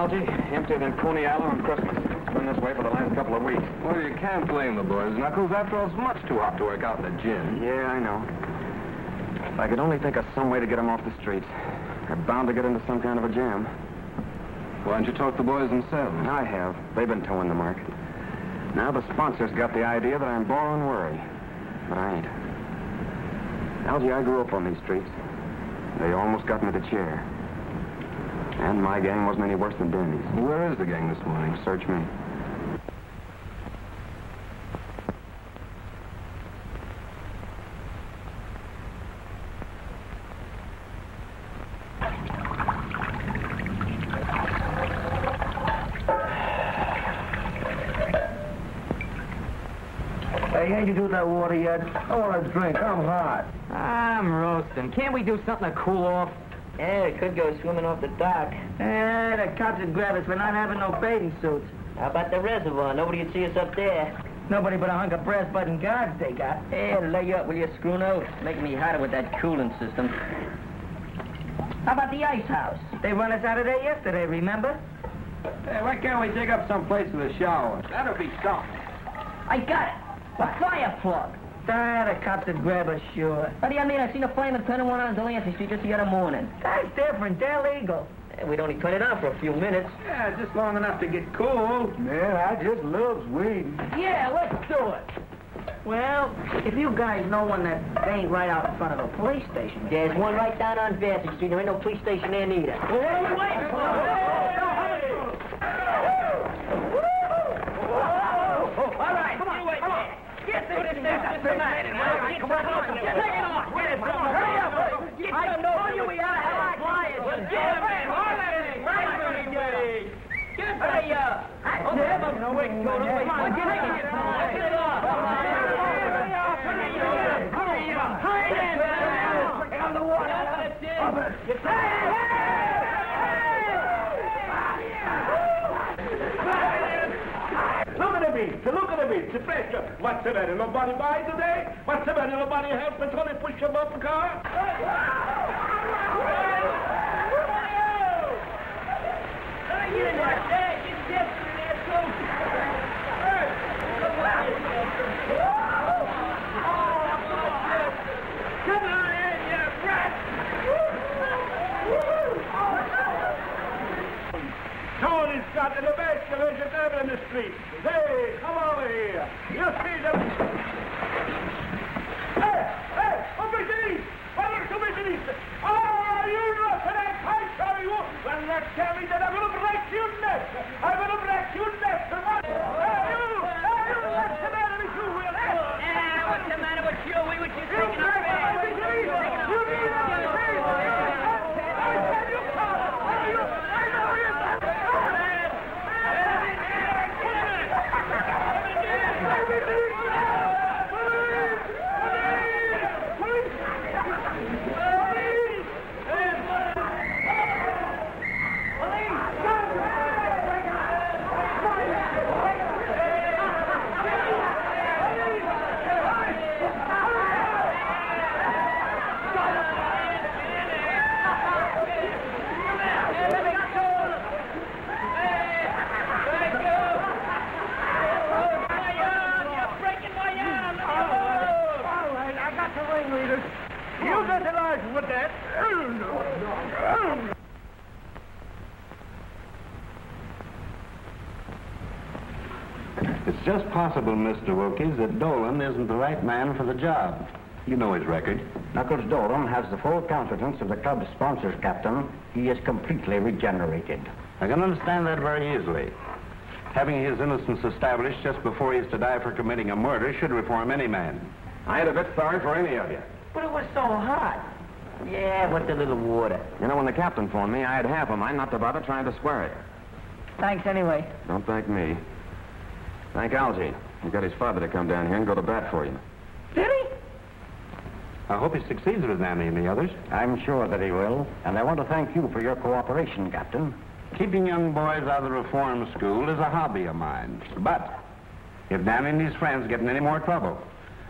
Algie. Emptier than Coney Island on Christmas. It's been this way for the last couple of weeks. Well, you can't blame the boys, Knuckles. After all, it's much too hot to work out in the gym. Yeah, I know. If I could only think of some way to get them off the streets. They're bound to get into some kind of a jam. Why don't you talk to the boys themselves? I have. They've been towing the mark. Now the sponsors got the idea that I'm borrowing worry. But I ain't. Algie, I grew up on these streets. They almost got me the chair. And my gang wasn't any worse than Danny's. Where is the gang this morning? Search me. Hey, ain't you do that water yet? I want a drink. I'm hot. I'm roasting. Can't we do something to cool off? Yeah, we could go swimming off the dock. The cops would grab us for not having no bathing suits. How about the reservoir? Nobody would see us up there. Nobody but a hunk of brass button guards they got. Hey, lay you up, will you, screw nose? Making me hotter with that cooling system. How about the ice house? They run us out of there yesterday, remember? Hey, why can't we dig up some place with a shower? That'll be something. I got it. A fire plug. The cops would grab us, sure. What do you mean? I seen a flame and turning one on Delancey Street just the other morning. That's different. They're legal. We'd only turn it on for a few minutes. Yeah, just long enough to get cool. Man, I just love weed. Yeah, let's do it. Well, if you guys know one that ain't right out in front of a police station. There's one right down on Vantage Street. There ain't no police station there neither. Well, what are you waiting for? All right, come on, come on. Get through this thing. Come on. Take it off. Hurry up. I know you. We are high flyers. Get it, Get Hey, I'll never quit. Come on, get it off. Get it off. Hurry up. Hurry up. On the water. Look at the beach, the pressure. What's the matter? Nobody buy today? What's the matter? Nobody help us when they push them off the car? Come on in, you brat! Tony's got the best collision ever in the street. Hey, come over here. You see them? Hey, Commissioner! Commissioner! Oh, you know that I tell you. Well, let's tell me that I'm going to break your neck. I'm going to break your neck. Hey, you, what's the matter with you, Will? What's the matter with you? We were just taking a It's just possible, Mr. Wilkes, that Dolan isn't the right man for the job. You know his record. Knuckles Dolan has the full confidence of the club's sponsors, Captain. He is completely regenerated. I can understand that very easily. Having his innocence established just before he is to die for committing a murder should reform any man. I ain't a bit sorry for any of you. But it was so hot. Yeah, what's a little water? You know, when the captain phoned me, I had half of mine not to bother trying to square it. Thanks anyway. Don't thank me. Thank Algie. He got his father to come down here and go to bat for you. Did he? I hope he succeeds with Nanny and the others. I'm sure that he will, and I want to thank you for your cooperation, Captain. Keeping young boys out of the reform school is a hobby of mine. But if Nanny and his friends get in any more trouble,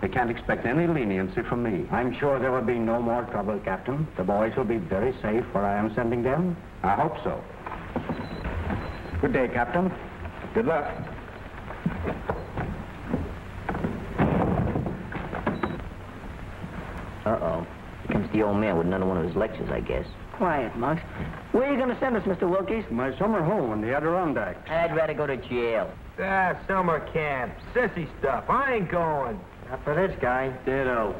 they can't expect any leniency from me. I'm sure there will be no more trouble, Captain. The boys will be very safe where I am sending them. I hope so. Good day, Captain. Good luck. Uh-oh. Here comes the old man with another one of his lectures, I guess. Quiet, Muggs. Where are you going to send us, Mr. Wilkies? My summer home in the Adirondacks. I'd rather go to jail. Summer camp. Sissy stuff. I ain't going. Not for this guy. Ditto.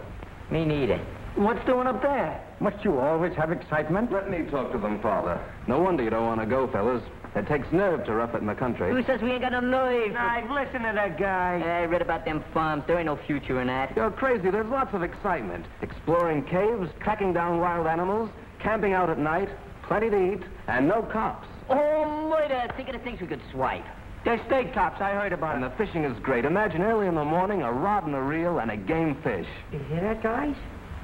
Me neither. What's doing up there? Must you always have excitement? Let me talk to them, Father. No wonder you don't want to go, fellas. It takes nerve to rough it in the country. Who says we ain't got no nerve? I've listened to that guy. I read about them farms. There ain't no future in that. You're crazy. There's lots of excitement. Exploring caves, tracking down wild animals, camping out at night, plenty to eat, and no cops. Oh, murder! Think of the things we could swipe. They're state cops. I heard about And it. the fishing is great. Imagine early in the morning, a rod and a reel and a game fish. You hear that, guys?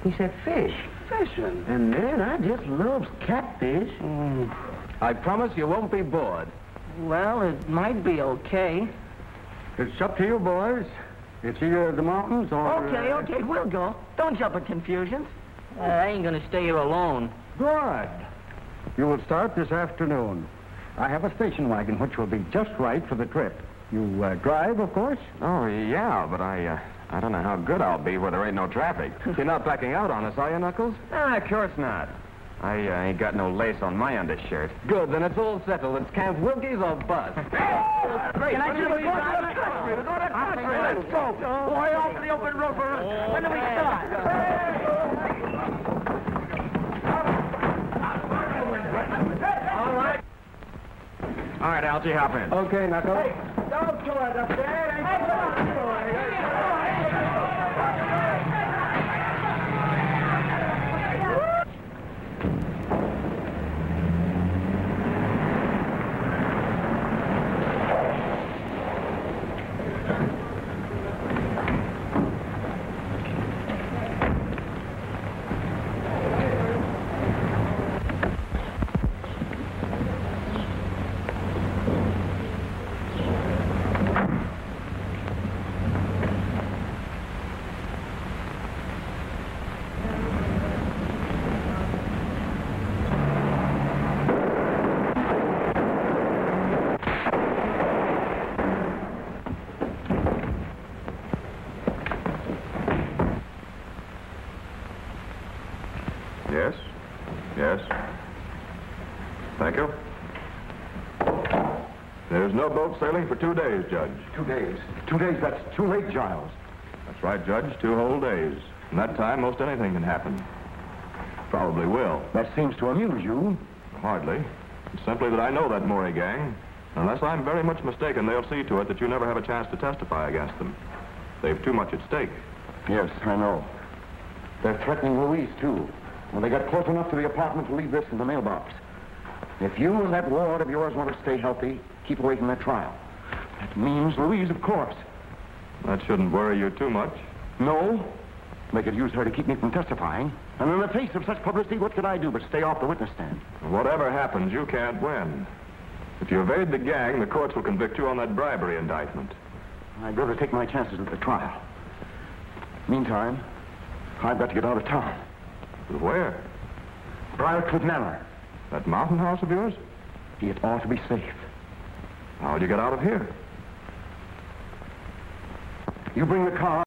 He said fish. Fishing? And then I just loves catfish. I promise you won't be bored. Well, it might be okay. It's up to you, boys. It's either the mountains or... Okay, we'll go. Don't jump at confusions. I ain't gonna stay here alone. Good. You will start this afternoon. I have a station wagon which will be just right for the trip. You drive, of course? Oh, yeah, but I don't know how good I'll be where there ain't no traffic. You're not backing out on us, are you, Knuckles? Ah, of course not. I ain't got no lace on my undershirt. Good, then it's all settled. It's Camp Wilkies or bust. Great. Can I see the country? Let's go. Boy, off to the open road. When do we start? All right, Algie, hop in. Okay, Knuckles. Don't kill us up there. Yes? Yes? Thank you. There's no boat sailing for 2 days, Judge. 2 days. 2 days, that's too late, Giles. That's right, Judge. 2 whole days. In that time, most anything can happen. Probably will. That seems to amuse you. Hardly. It's simply that I know that Murray gang. Unless I'm very much mistaken, they'll see to it that you never have a chance to testify against them. They've too much at stake. Yes, I know. They're threatening Louise, too. When they got close enough to the apartment to leave this in the mailbox. If you and that ward of yours want to stay healthy, keep away from that trial. That means Louise, of course. That shouldn't worry you too much. No. They could use her to keep me from testifying. And in the face of such publicity, what could I do but stay off the witness stand? Whatever happens, you can't win. If you evade the gang, the courts will convict you on that bribery indictment. I'd rather take my chances at the trial. Meantime, I've got to get out of town. Where? Briarcliff Manor. That mountain house of yours? It ought to be safe. How'd you get out of here? You bring the car.